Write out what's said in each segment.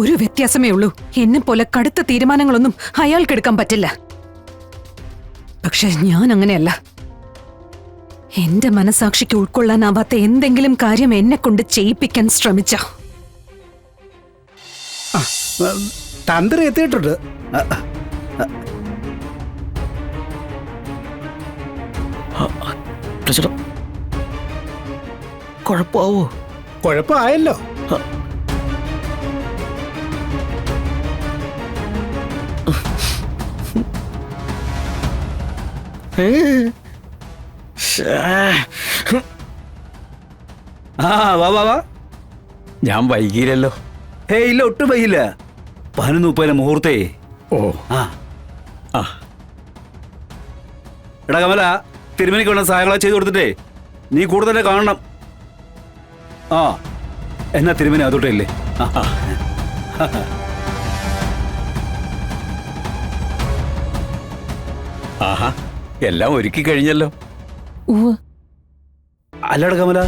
ഒരു വ്യത്യാസമേ ഉള്ളൂ. എന്നെ പോലെ കടുത്ത തീരുമാനങ്ങളൊന്നും അയാൾക്കെടുക്കാൻ പറ്റില്ല. പക്ഷെ ഞാൻ അങ്ങനെയല്ല. എന്റെ മനസാക്ഷിക്ക് ഉൾക്കൊള്ളാനാവാത്ത എന്തെങ്കിലും കാര്യം എന്നെ കൊണ്ട് ചെയ്യിപ്പിക്കാൻ ശ്രമിച്ച തന്ത്രി എത്തിയിട്ടുണ്ട്. കുഴപ്പമാവോ? കുഴപ്പമായല്ലോ. വാ വാ വാ. ഞാൻ വൈകിയില്ലല്ലോ. ഇല്ല, ഒട്ടും വൈകില്ല. 11:30 മുഹൂർത്തേ. ഓ ആ ആ എടാ കമല, തിരുമേനിക്ക് വേണ്ട സഹായങ്ങളെ ചെയ്തു കൊടുത്തിട്ടേ നീ കൂടുതൽ കാണണം. ആ എന്നാ തിരുമേനി അതോട്ടെ ഇല്ലേ? ആഹാ, എല്ലാം ഒരുക്കി കഴിഞ്ഞല്ലോ. അല്ലടാ കമല,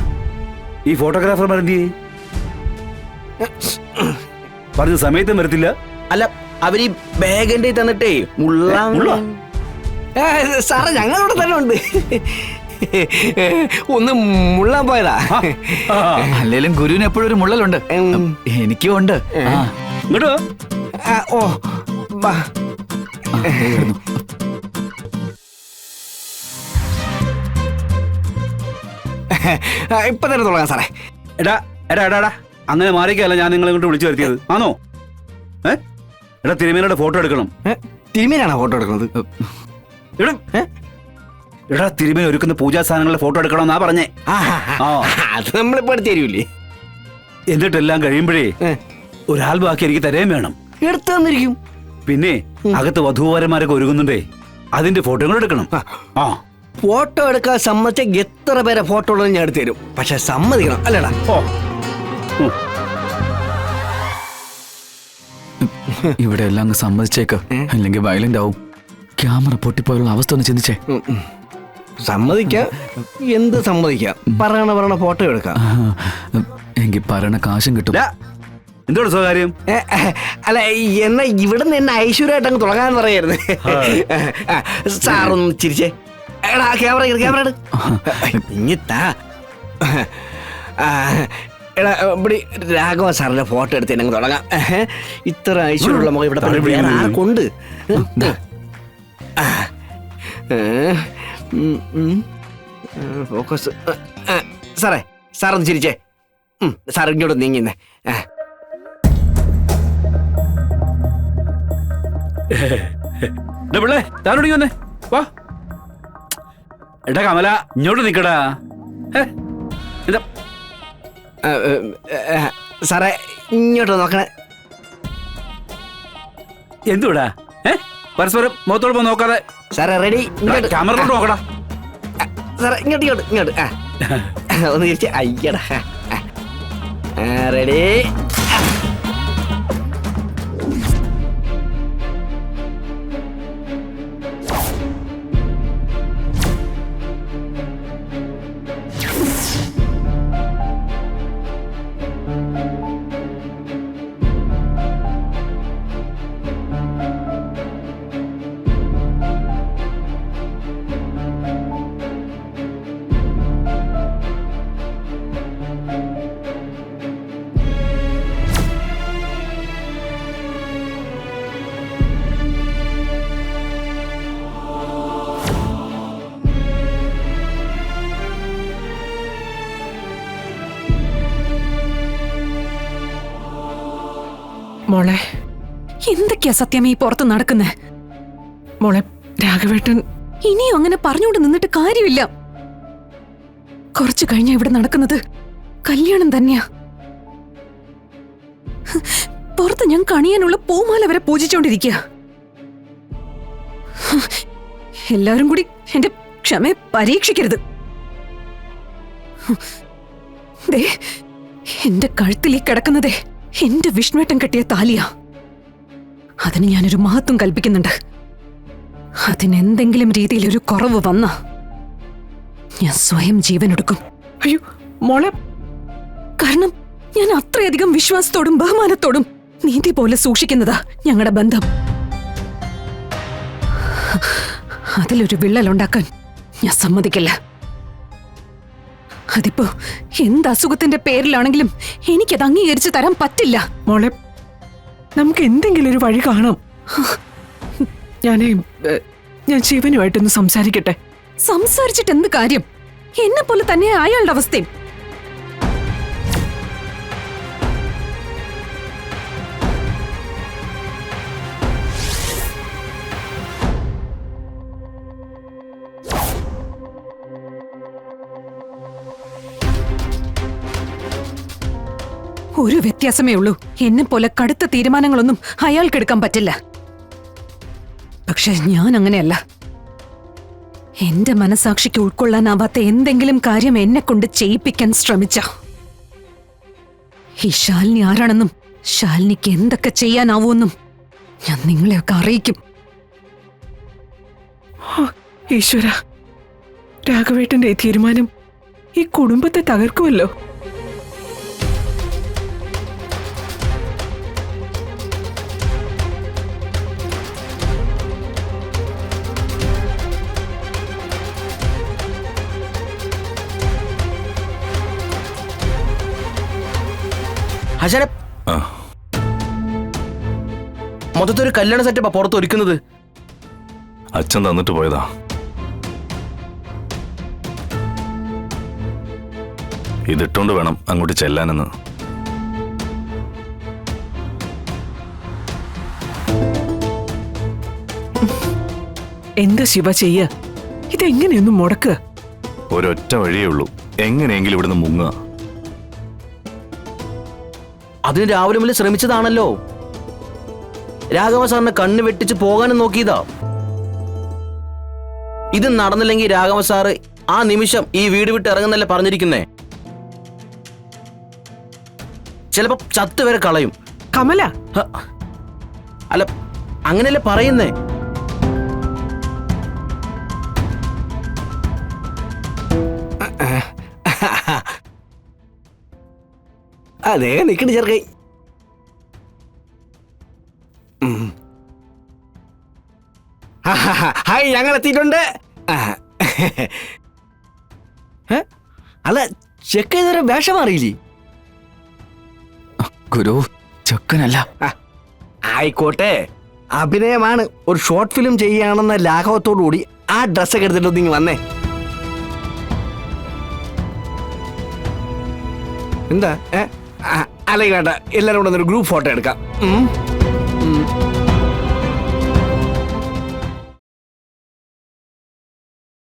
ഈ ഫോട്ടോഗ്രാഫർമാരെന്തി പറഞ്ഞ സമയത്തും വരത്തില്ല. അല്ല, അവര് ഈ ബാഗ് എന്റെ തന്നിട്ടേ സാറേ ഞങ്ങളിവിടെ തന്നെ ഉണ്ട്. ഒന്ന് മുള്ളാൻ പോയതാ. അല്ലേലും ഗുരുവിന് എപ്പോഴും ഒരു മുള്ളലുണ്ട്. എനിക്കും ഉണ്ട്. ഇങ്ങോട്ടോ. ഓ വാ. ഇപ്പൊ തന്നെ തുടങ്ങാം സാറേ. എടാ എടാ എടാ എടാ അങ്ങനെ മാറിക്കല്ല ഞാൻ നിങ്ങളെ കൊണ്ട് വിളിച്ചു വരുത്തിയത് ആണോ? എടാ തിരുമേനിയുടെ ഫോട്ടോ എടുക്കണം. തിരുമേനാണോ ഫോട്ടോ എടുക്കുന്നത്? എടാ തിരുമേനി ഒരുക്കുന്ന പൂജാ സാധനങ്ങളുടെ ഫോട്ടോ എടുക്കണം എന്നാ പറഞ്ഞേ. അത് നമ്മളിപ്പോ എടുത്ത് തരൂലേ. എന്നിട്ടെല്ലാം കഴിയുമ്പോഴേ ഒരു ആൽബം ആക്കി എനിക്ക് തരുകയും വേണം. എടുത്തു തന്നിരിക്കും. പിന്നെ അകത്ത് വധൂവരന്മാരൊക്കെ ഒരുങ്ങുന്നുണ്ടേ, അതിന്റെ ഫോട്ടോകൾ എടുക്കണം. ആ ഫോട്ടോ എടുക്കാൻ സമ്മതിച്ച എത്ര പേരെ ഫോട്ടോ ഉള്ളത് ഞാൻ എടുത്തു തരും. പക്ഷെ സമ്മതിക്കണം അല്ലടാ. ഇവിടെ എല്ലാം അങ്ങ് സമ്മതിച്ചേക്ക്, അല്ലെങ്കിൽ വയലന്റ് ആവും. ക്യാമറ പൊട്ടിപ്പോയുള്ള അവസ്ഥ ഒന്ന് ചിന്തിച്ചേ. സമ്മതിക്കാം, എന്ത് സമ്മതിക്കാം. പറയണ ഫോട്ടോ എടുക്കാം. എങ്കിൽ പറയണ കാശും കിട്ടും. എന്തോട് സ്വകാര്യം? അല്ല, എന്നാ ഇവിടെ നിന്ന് എന്നെ ഐശ്വര്യമായിട്ട് അങ്ങ് തുടങ്ങാൻ പറയായിരുന്നു. സാറൊന്ന് ചിരിച്ചേ. എടാ ക്യാമറ ഇങ്ങിത്താ. എടാ ഇവിടെ രാഘവ സാറിന്റെ ഫോട്ടോ എടുത്ത് എന്നെ തുടങ്ങാം. ഇത്ര ഐശ്വര്യമുള്ള മുഖം ഇവിടെ വേറെ ആർക്കുണ്ട്? ഫോക്കസ്. സാറൊന്ന് ചിരിച്ചേ. സാർ ഇങ്ങോട്ട് നീങ്ങുന്നേ. പിള്ളേ താനോടി വന്നേ വാ. എടാ കമല ഇങ്ങോട്ട് നിക്കടാ. സാറേ ഇങ്ങോട്ട് നോക്കണേ. എന്തുവിടാ പരസ്പരം മുഖത്തോടൊപ്പം നോക്കാതെ. സാറേ റെഡി. ക്യാമറ നോക്കടാ. സാറേ ഇങ്ങോട്ട് ഒന്ന് തിരിച്ച്. അയ്യടാ റെഡി. മോളെ, എന്തൊക്കെയാ സത്യം ഈ പുറത്ത് നടക്കുന്നേ? മോളെ, രാഘവേട്ടൻ ഇനിയും അങ്ങനെ പറഞ്ഞുകൊണ്ട് നിന്നിട്ട് കാര്യമില്ല. കുറച്ചു കഴിഞ്ഞ ഇവിടെ നടക്കുന്നത് കല്യാണം തന്നെയാ. പുറത്ത് ഞാൻ കണിയാനുള്ള പൂമാല വരെ പൂജിച്ചോണ്ടിരിക്കുക. എല്ലാരും കൂടി എന്റെ ക്ഷമയെ പരീക്ഷിക്കരുത്. എന്റെ കഴുത്തിലേക്ക് കിടക്കുന്നതേ എന്റെ വിഷ്ണുവേട്ടൻ കെട്ടിയ താലിയാ. അതിന് ഞാനൊരു മഹത്വം കൽപ്പിക്കുന്നുണ്ട്. അതിനെന്തെങ്കിലും രീതിയിൽ ഒരു കുറവ് വന്ന ഞാൻ സ്വയം ജീവനെടുക്കും. അയ്യോ മോളെ, കാരണം ഞാൻ അത്രയധികം വിശ്വാസത്തോടും ബഹുമാനത്തോടും നീതി പോലെ സൂക്ഷിക്കുന്നതാ ഞങ്ങളുടെ ബന്ധം. അതിലൊരു വിള്ളലുണ്ടാക്കാൻ ഞാൻ സമ്മതിക്കില്ല. അതിപ്പോ എന്ത് അസുഖത്തിന്റെ പേരിലാണെങ്കിലും എനിക്കത് അംഗീകരിച്ചു തരാൻ പറ്റില്ല. മോളെ, നമുക്ക് എന്തെങ്കിലും ഒരു വഴി കാണാം. ഞാൻ ശിവനുമായിട്ടൊന്ന് സംസാരിക്കട്ടെ. സംസാരിച്ചിട്ട് എന്ത് കാര്യം? എന്നെ പോലെ തന്നെ അയാളുടെ അവസ്ഥയും. ഒരു വ്യത്യാസമേ ഉള്ളൂ. എന്നെ പോലെ കടുത്ത തീരുമാനങ്ങളൊന്നും അയാൾക്കെടുക്കാൻ പറ്റില്ല. പക്ഷെ ഞാൻ അങ്ങനെയല്ല. എന്റെ മനസാക്ഷിക്ക് ഉൾക്കൊള്ളാനാവാത്ത എന്തെങ്കിലും കാര്യം എന്നെ കൊണ്ട് ചെയ്യിപ്പിക്കാൻ ശ്രമിച്ച ഈ ശാലിനി ആരാണെന്നും ശാലിനിക്ക് എന്തൊക്കെ ചെയ്യാനാവൂന്നും ഞാൻ നിങ്ങളെയൊക്കെ അറിയിക്കും. ഈശ്വര, രാഘവേട്ടന്റെ ഈ തീരുമാനം ഈ കുടുംബത്തെ തകർക്കുമല്ലോ. ഹസനെ, മൊത്തത്തൊരു കല്യാണ സെറ്റപ്പാ പുറത്ത് ഒരുക്കുന്നത്. അച്ഛൻ തന്നിട്ട് പോയതാ. ഇതിട്ടോണ്ട് വേണം അങ്ങോട്ട് ചെല്ലാനെന്ന്. എന്താ ശിവ ചെയ്യ? ഇതെങ്ങനെയൊന്നും മുടക്കുക? ഒരൊറ്റ വഴിയേ ഉള്ളൂ, എങ്ങനെയെങ്കിലും ഇവിടുന്ന് മുങ്ങുക. അതിന് രാവിലെ മുതൽ ശ്രമിച്ചതാണല്ലോ. രാഘവ സാറിനെ കണ്ണ് വെട്ടിച്ച് പോകാനും നോക്കിയതാ. ഇത് നടന്നില്ലെങ്കിൽ രാഘവ സാറ് ആ നിമിഷം ഈ വീട് വിട്ട് ഇറങ്ങുന്നല്ലേ പറഞ്ഞിരിക്കുന്നേ. ചിലപ്പോ ചത്ത് വരെ കളയും. കമല, അല്ല, അങ്ങനെയല്ലേ പറയുന്നേ. അതെ, നിക്കണ്ട് ചെറുക്കൈ. ഹായ്, ഞങ്ങൾ എത്തിയിട്ടുണ്ട്. അല്ല, ചെക്ക ഇതുവരെ വേഷം അറിയില്ലേ? ഗുരു, ചെക്കനല്ല. ആയിക്കോട്ടെ, അഭിനയമാണ്. ഒരു ഷോർട്ട് ഫിലിം ചെയ്യുകയാണെന്ന ലാഘവത്തോടു കൂടി ആ ഡ്രസ്സൊക്കെ എടുത്തിട്ട് നിങ്ങൾ വന്നേ. എന്താ അല്ലെങ്കിൽ വേണ്ട, എല്ലാവരും കൂടെ ഒരു ഗ്രൂപ്പ് ഫോട്ടോ എടുക്കാം.